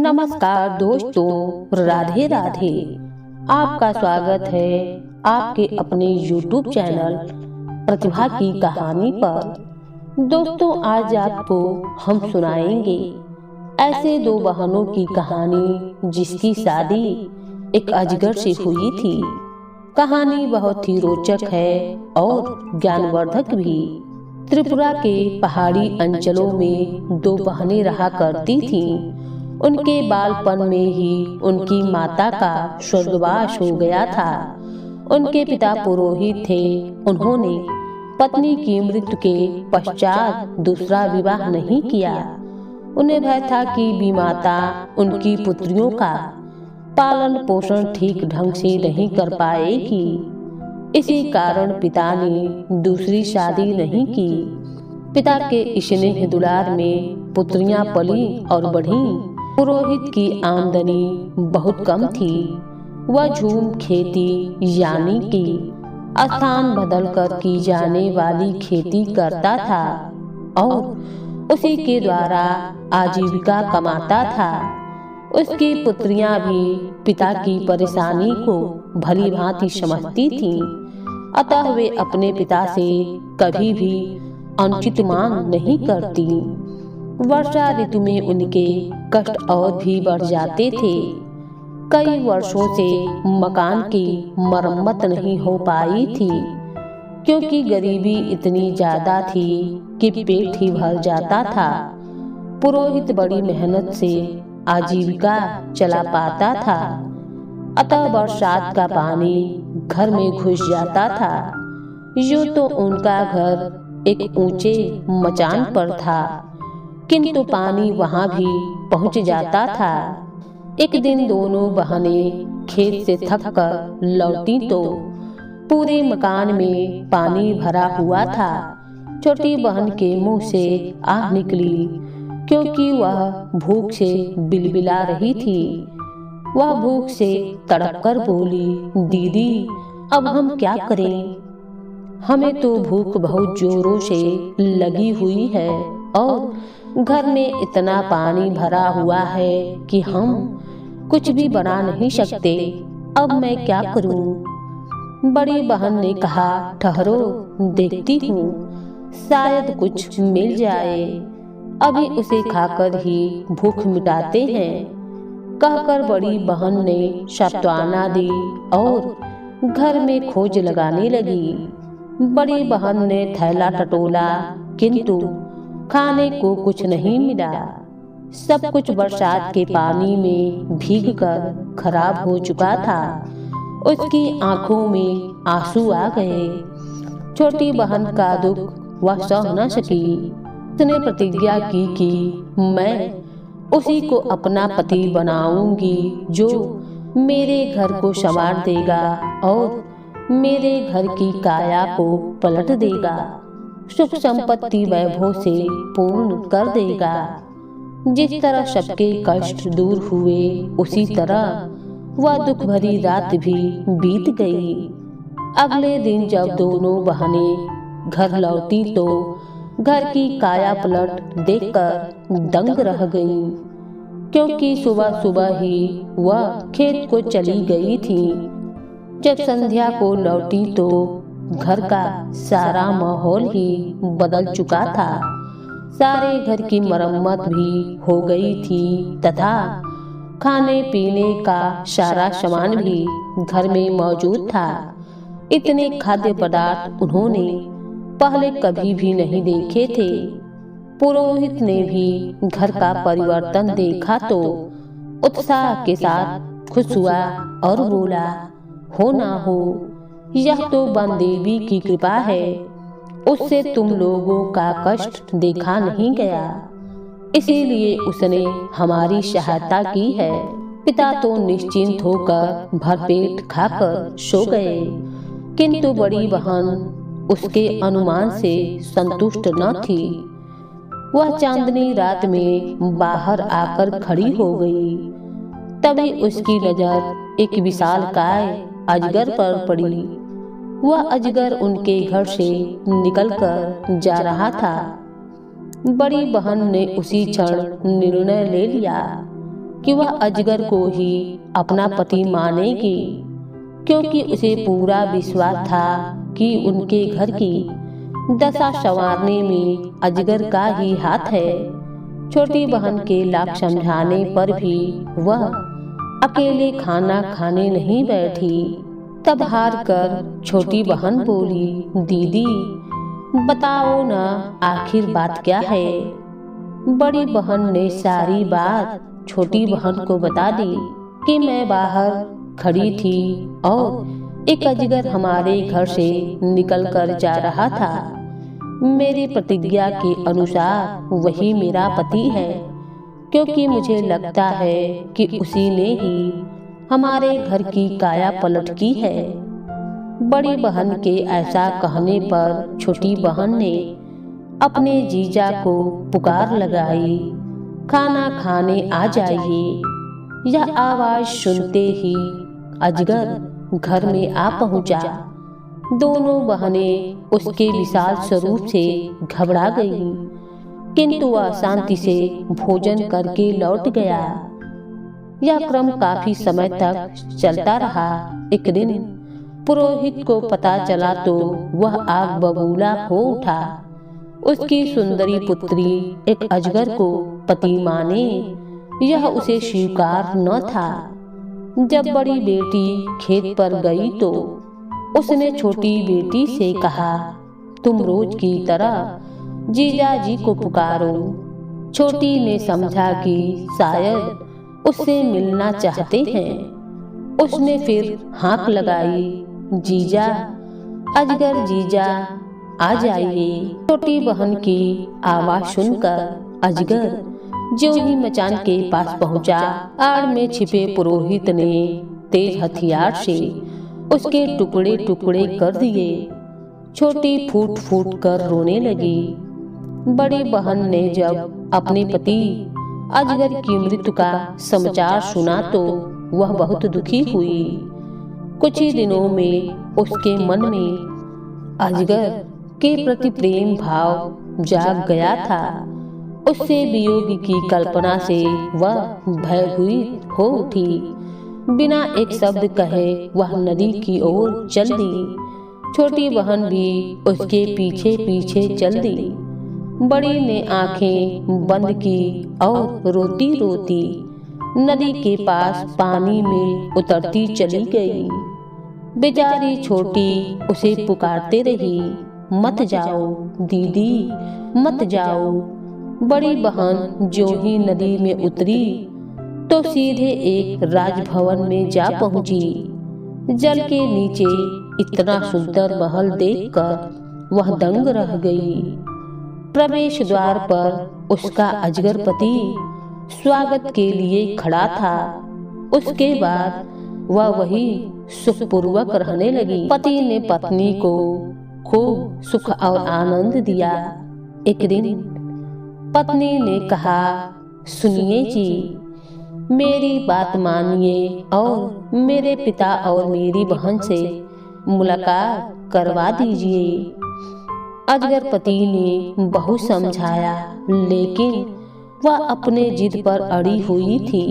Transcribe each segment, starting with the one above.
नमस्कार दोस्तों, राधे राधे। आपका स्वागत है आपके अपने YouTube चैनल प्रतिभा की कहानी पर। दोस्तों, आज आपको हम सुनाएंगे ऐसे दो बहनों की कहानी जिसकी शादी एक अजगर से हुई थी। कहानी बहुत ही रोचक है और ज्ञानवर्धक भी। त्रिपुरा के पहाड़ी अंचलों में दो बहनें रहा करती थीं। उनके बालपन में ही उनकी माता का स्वर्गवास हो गया था। उनके पिता पुरोहित थे। उन्होंने पत्नी की मृत्यु के पश्चात दूसरा विवाह नहीं किया। उन्हें भय था कि विमाता उनकी पुत्रियों का पालन पोषण ठीक ढंग से नहीं कर पाएगी। इसी कारण पिता ने दूसरी शादी नहीं की। पिता के स्नेह दुलार में पुत्रियां पली और बढ़ीं। पुरोहित की आमदनी बहुत कम थी। वह झूम खेती यानी कि स्थान बदलकर की जाने वाली खेती करता था और उसी के द्वारा आजीविका कमाता था। उसकी पुत्रियां भी पिता की परेशानी को भली भांति समझती थीं, अतः वे अपने पिता से कभी भी अनुचित मांग नहीं करती। वर्षा ऋतु में उनके कष्ट और भी बढ़ जाते थे। कई वर्षों से मकान की मरम्मत नहीं हो पाई थी, क्योंकि गरीबी इतनी ज्यादा थी कि पेट ही भर जाता था। पुरोहित बड़ी मेहनत से आजीविका चला पाता था, अतः बरसात का पानी घर में घुस जाता था। यूं तो उनका घर एक ऊंचे मचान पर था, किंतु पानी वहां भी पहुंच जाता था। एक दिन दोनों बहनें खेत से थककर लौटी तो पूरे मकान में पानी भरा हुआ था। छोटी बहन के मुंह से आह निकली, क्योंकि वह भूख से बिलबिला रही थी। वह भूख से तड़प कर बोली, दीदी अब हम क्या करें? हमें तो भूख बहुत जोरों से लगी हुई है और घर में इतना पानी भरा हुआ है कि हम कुछ भी बना नहीं सकते। अब मैं क्या करूं? बड़ी बहन ने कहा, ठहरो देखती हूँ, शायद कुछ मिल जाए। अभी उसे खाकर ही भूख मिटाते हैं। कहकर बड़ी बहन ने सांत्वना दी और घर में खोज लगाने लगी। बड़ी बहन ने थैला टटोला, किंतु खाने को कुछ नहीं मिला। सब कुछ बरसात के पानी में भीगकर खराब हो चुका था। उसकी आंखों में आंसू आ गए। छोटी बहन का दुख वह सह न सकी। उसने प्रतिज्ञा की कि मैं उसी को अपना पति बनाऊंगी, जो मेरे घर को संवार देगा और मेरे घर की काया को पलट देगा, सुख संपत्ति वैभव से पूर्ण कर देगा। जिस तरह सबके कष्ट दूर हुए, उसी तरह वह दुख भरी रात भी बीत गई। अगले दिन जब दोनों बहनें घर लौटी तो घर की काया पलट देखकर दंग रह गईं, क्योंकि सुबह सुबह ही वह खेत को चली गई थी। जब संध्या को लौटी तो घर का सारा माहौल ही बदल चुका था। सारे घर की मरम्मत भी हो गई थी तथा खाने पीने का सारा सामान भी घर में मौजूद था। इतने खाद्य पदार्थ उन्होंने पहले कभी भी नहीं देखे थे। पुरोहित ने भी घर का परिवर्तन देखा तो उत्साह के साथ खुश हुआ और बोला, हो ना हो, यह तो वन देवी की कृपा है। उससे तुम लोगों का कष्ट देखा नहीं गया, इसीलिए उसने हमारी सहायता की है। पिता तो निश्चिंत होकर भरपेट खाकर सो गए, किंतु बड़ी बहन उसके अनुमान से संतुष्ट न थी। वह चांदनी रात में बाहर आकर खड़ी हो गई। तभी उसकी नजर एक विशालकाय अजगर पर पड़ी। वह अजगर उनके घर से निकलकर जा रहा था। बड़ी बहन ने उसी क्षण निर्णय ले लिया। कि वह अजगर को ही अपना पति मानेगी, क्योंकि उसे पूरा विश्वास था कि उनके घर की दशा संवारने में अजगर का ही हाथ है। छोटी बहन के लाख समझाने पर भी वह अकेले खाना खाने नहीं बैठी। तब हार कर छोटी बहन बोली, दीदी बताओ ना, आखिर बात क्या है। बड़ी बहन ने सारी बात छोटी बहन को बता दी कि मैं बाहर खड़ी थी और एक अजगर हमारे घर से निकल कर जा रहा था। मेरी प्रतिज्ञा के अनुसार वही मेरा पति है, क्योंकि मुझे लगता है कि उसी ने ही हमारे घर की काया पलट की है। बड़ी बहन के ऐसा कहने पर छोटी बहन ने अपने जीजा को पुकार लगाई, खाना खाने आ जाइए। यह आवाज सुनते ही अजगर घर में आ पहुंचा। दोनों बहनें उसके विशाल स्वरूप से घबरा गईं, किंतु वह शांति से भोजन करके लौट गया। यह क्रम काफी समय तक चलता रहा। एक दिन पुरोहित को पता चला तो वह आग बबूला हो उठा। उसकी सुंदरी पुत्री एक अजगर को पति माने, यह उसे स्वीकार न था। जब बड़ी बेटी खेत पर गई तो उसने छोटी बेटी से कहा, तुम रोज की तरह जीजा जी को पुकारो। छोटी ने समझा कि शायद उससे मिलना चाहते हैं। उसने फिर हाँक लगाई, जीजा, अजगर जीजा आ जाइए। छोटी बहन की आवाज सुनकर अजगर जो ही मचान के पास पहुंचा, आड़ में छिपे पुरोहित ने तेज हथियार से उसके टुकड़े टुकड़े कर दिए। छोटी फूट फूट कर रोने लगी। बड़ी बहन ने जब अपने पति अजगर की मृत्यु का समाचार सुना तो वह बहुत दुखी हुई। कुछ ही दिनों में उसके मन में अजगर के प्रति प्रेम भाव जाग गया था। उससे वियोग की कल्पना से वह भयभीत हो उठी। बिना एक शब्द कहे वह नदी की ओर चल दी। छोटी बहन भी उसके पीछे पीछे चल दी। बड़ी ने आंखें बंद की और रोती रोती नदी के पास पानी में उतरती चली गई। बेचारी छोटी उसे पुकारते रही, मत जाओ दीदी, मत जाओ। बड़ी बहन जो ही नदी में उतरी तो सीधे एक राजभवन में जा पहुंची। जल के नीचे इतना सुंदर महल देखकर वह दंग रह गई। प्रवेश द्वार पर उसका अजगर पति स्वागत के लिए खड़ा था। उसके बाद वह वही सुखपूर्वक रहने लगी। पति ने पत्नी को खूब सुख और आनंद दिया। एक दिन पत्नी ने कहा, सुनिए जी, मेरी बात मानिए और मेरे पिता और मेरी बहन से मुलाकात करवा दीजिए। अजगर पति ने बहुत समझाया, लेकिन वह अपने जिद पर अड़ी हुई थी।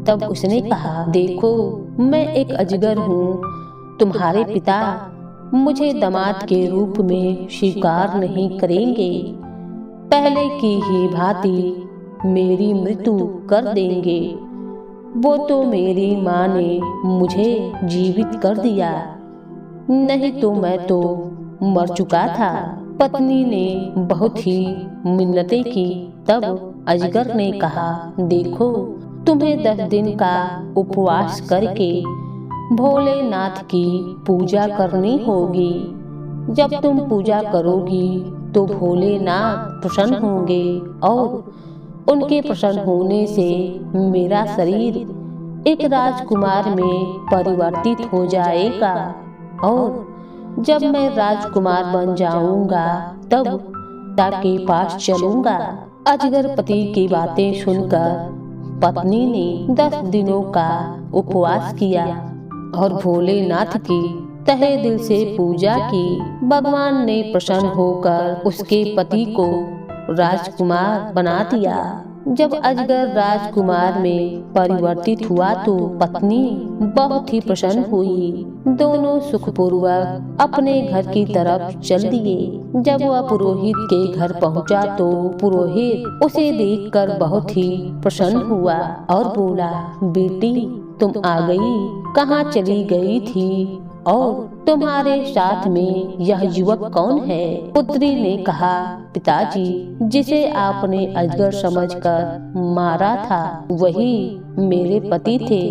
तब उसने कहा, देखो, मैं एक अजगर हूँ। तुम्हारे पिता मुझे दामाद के रूप में स्वीकार नहीं करेंगे। पहले की ही भांति मेरी मृत्यु कर देंगे। वो तो मेरी माँ ने मुझे जीवित कर दिया, नहीं तो मैं तो मर चुका था। पत्नी ने बहुत ही मिन्नतें की। तब अजगर ने कहा, देखो, तुम्हें 10 दिन का उपवास करके भोलेनाथ की पूजा करनी होगी। जब तुम पूजा करोगी तो भोलेनाथ प्रसन्न होंगे और उनके प्रसन्न होने से मेरा शरीर एक राजकुमार में परिवर्तित हो जाएगा और जब मैं राजकुमार बन जाऊंगा तब पिता के पास चलूंगा। अजगर पति की बातें सुनकर पत्नी ने 10 दिनों का उपवास किया और भोलेनाथ की तहे दिल से पूजा की। भगवान ने प्रसन्न होकर उसके पति को राजकुमार बना दिया। जब अजगर राजकुमार में परिवर्तित हुआ तो पत्नी बहुत ही प्रसन्न हुई। दोनों सुखपूर्वक अपने घर की तरफ चल दिए। जब वह पुरोहित के घर पहुंचा तो पुरोहित उसे देखकर बहुत ही प्रसन्न हुआ और बोला, बेटी तुम आ गई, कहाँ चली गई थी और तुम्हारे साथ में यह युवक कौन है? पुत्री ने कहा, पिताजी, जिसे आपने अजगर समझकर मारा था वही मेरे पति थे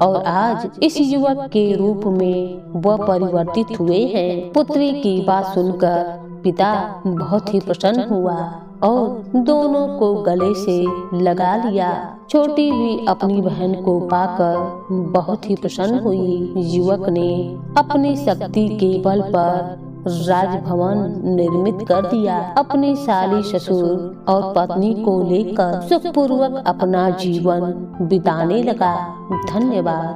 और आज इस युवक के रूप में वह परिवर्तित हुए हैं। पुत्री की बात सुनकर पिता बहुत ही प्रसन्न हुआ और दोनों को गले से लगा लिया। छोटी भी अपनी बहन को पाकर बहुत ही प्रसन्न हुई। युवक ने अपनी शक्ति के बल पर राजभवन निर्मित कर दिया। अपने साली, ससुर और पत्नी को लेकर सुखपूर्वक अपना जीवन बिताने लगा। धन्यवाद।